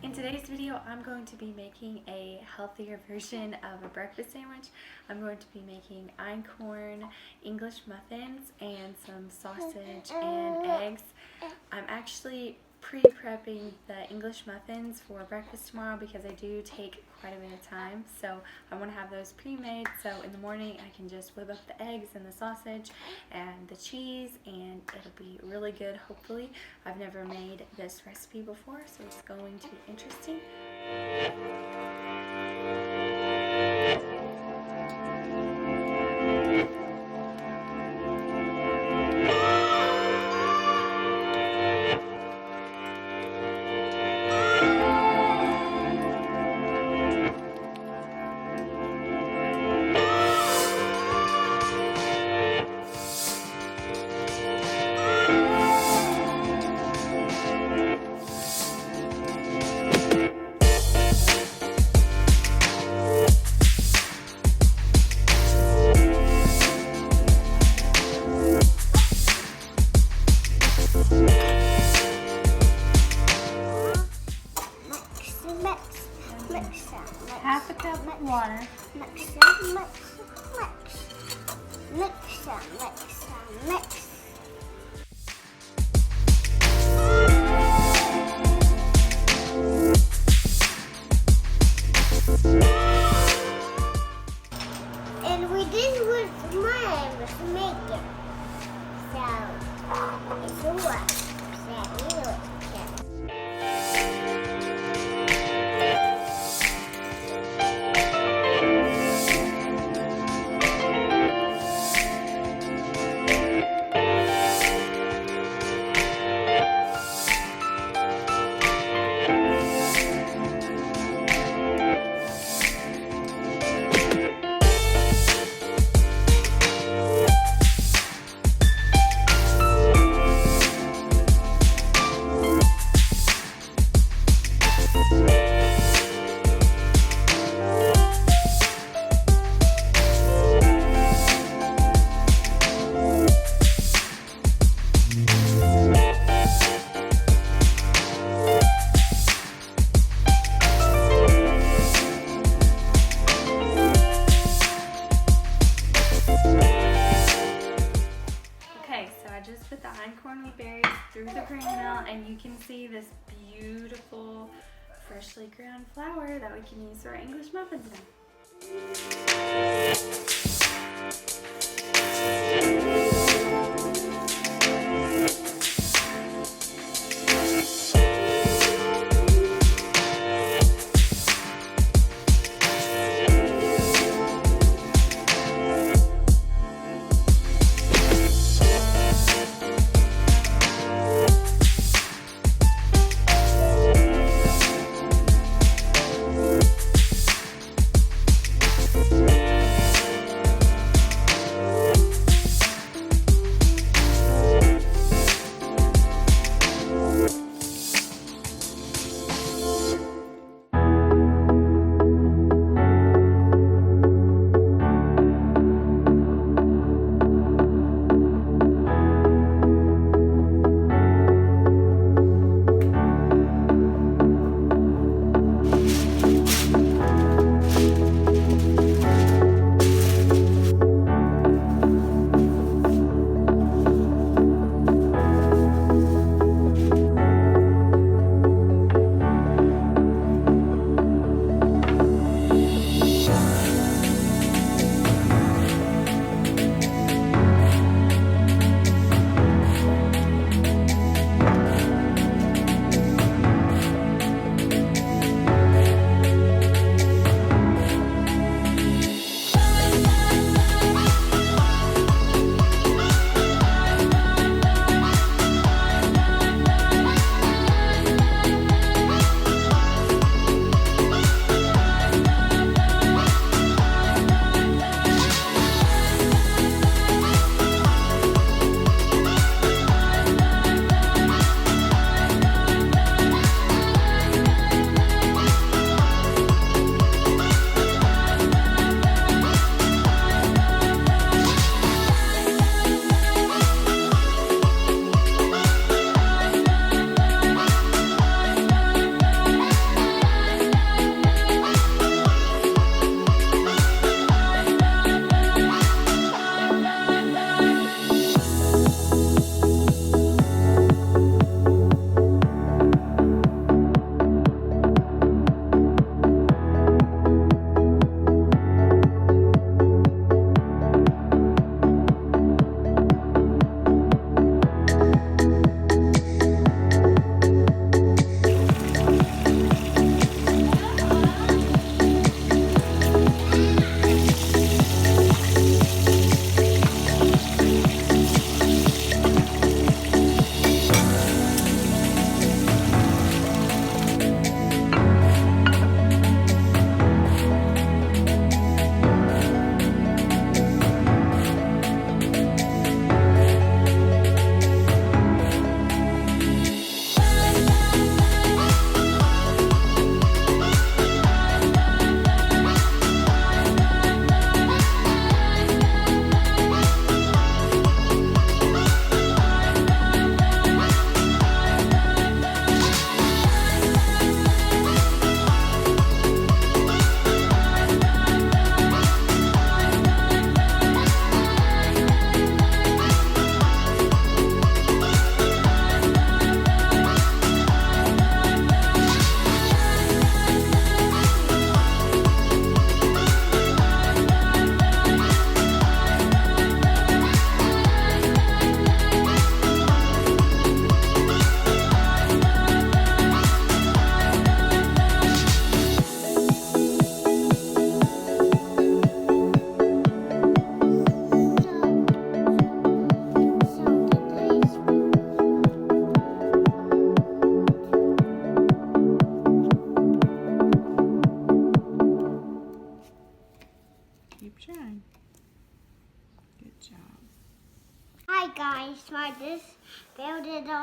In today's video, I'm going to be making a healthier version of a breakfast sandwich. I'm going to be making einkorn, English muffins, and some sausage and eggs. I'm actually pre-prepping the English muffins for breakfast tomorrow because they do take quite a bit of time. So I want to have those pre-made so in the morning I can just whip up the eggs and the sausage and the cheese and it'll be really good, hopefully. I've never made this recipe before, so it's going to be interesting. Half a cup of water. Mix. And we did what mom was making. So it's a what? I just put the einkorn wheat berries through the grain mill, and you can see this beautiful freshly ground flour that we can use for our English muffins now.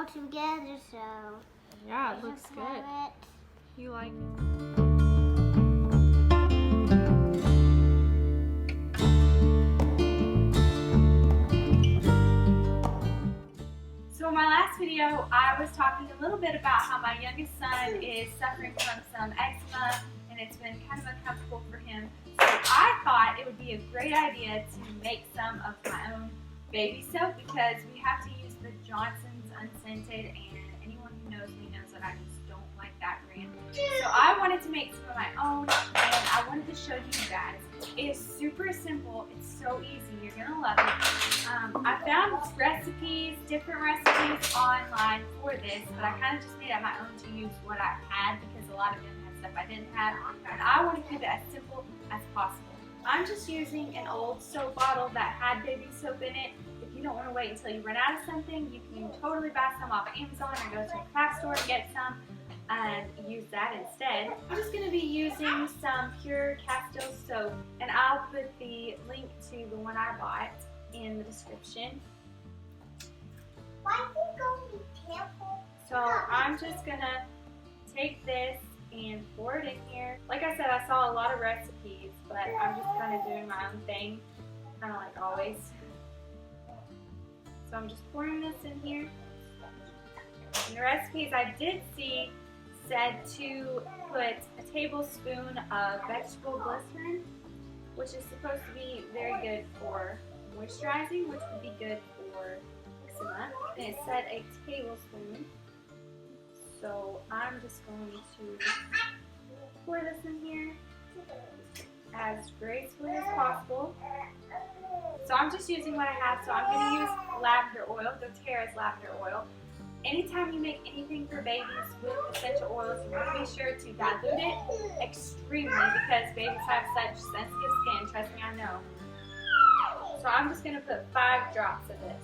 all together, so Yeah, it looks just good. have it. You like it? So in my last video, I was talking a little bit about how my youngest son is suffering from some eczema and it's been kind of uncomfortable for him. So I thought it would be a great idea to make some of my own baby soap because we have to use the Johnson's unscented, and anyone who knows me knows that I just don't like that brand. So I wanted to make some of my own and I wanted to show you guys. It is super simple. It's so easy. You're going to love it. I found recipes, different recipes online for this, but I kind of just made up my own to use what I had because a lot of them had stuff I didn't have, and I want to keep it as simple as possible. I'm just using an old soap bottle that had baby soap in it. If you don't want to wait until you run out of something, you can totally buy some off Amazon or go to a craft store and get some and use that instead. I'm just going to be using some pure Castile soap, and I'll put the link to the one I bought in the description. Why are you going to be careful? So I'm just going to take this and pour it in here. Like I said, I saw a lot of recipes, but I'm just kind of doing my own thing, kind of like always. So I'm just pouring this in here. And the recipes I did see said to put a tablespoon of vegetable glycerin, which is supposed to be very good for moisturizing, which would be good for eczema. And it said a tablespoon. So I'm just going to pour this in here as gracefully as possible. So I'm just using what I have. So I'm going to use lavender oil, doTERRA's lavender oil. Anytime you make anything for babies with essential oils, you want to be sure to dilute it extremely because babies have such sensitive skin. Trust me, I know. So I'm just going to put 5 drops of this.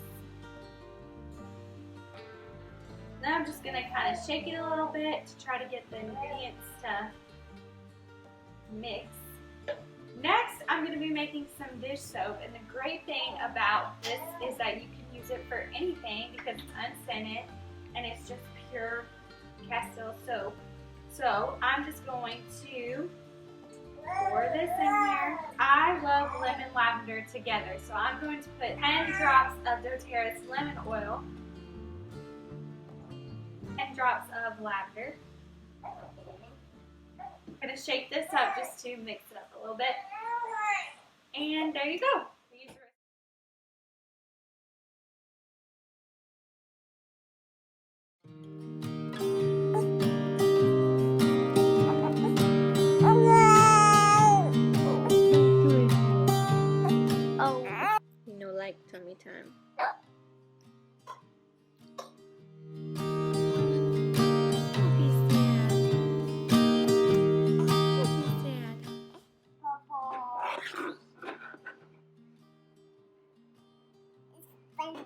Then I'm just going to kind of shake it a little bit to try to get the ingredients to mix. Next, I'm going to be making some dish soap, and the great thing about this is that you can use it for anything because it's unscented and it's just pure Castile soap. So I'm just going to pour this in here. I love lemon lavender together, so I'm going to put 10 drops of doTERRA's lemon oil, 10 drops of lavender. I'm going to shake this up just to mix it up a little bit. And there you go. Oh. You know, like tummy time. It's funny.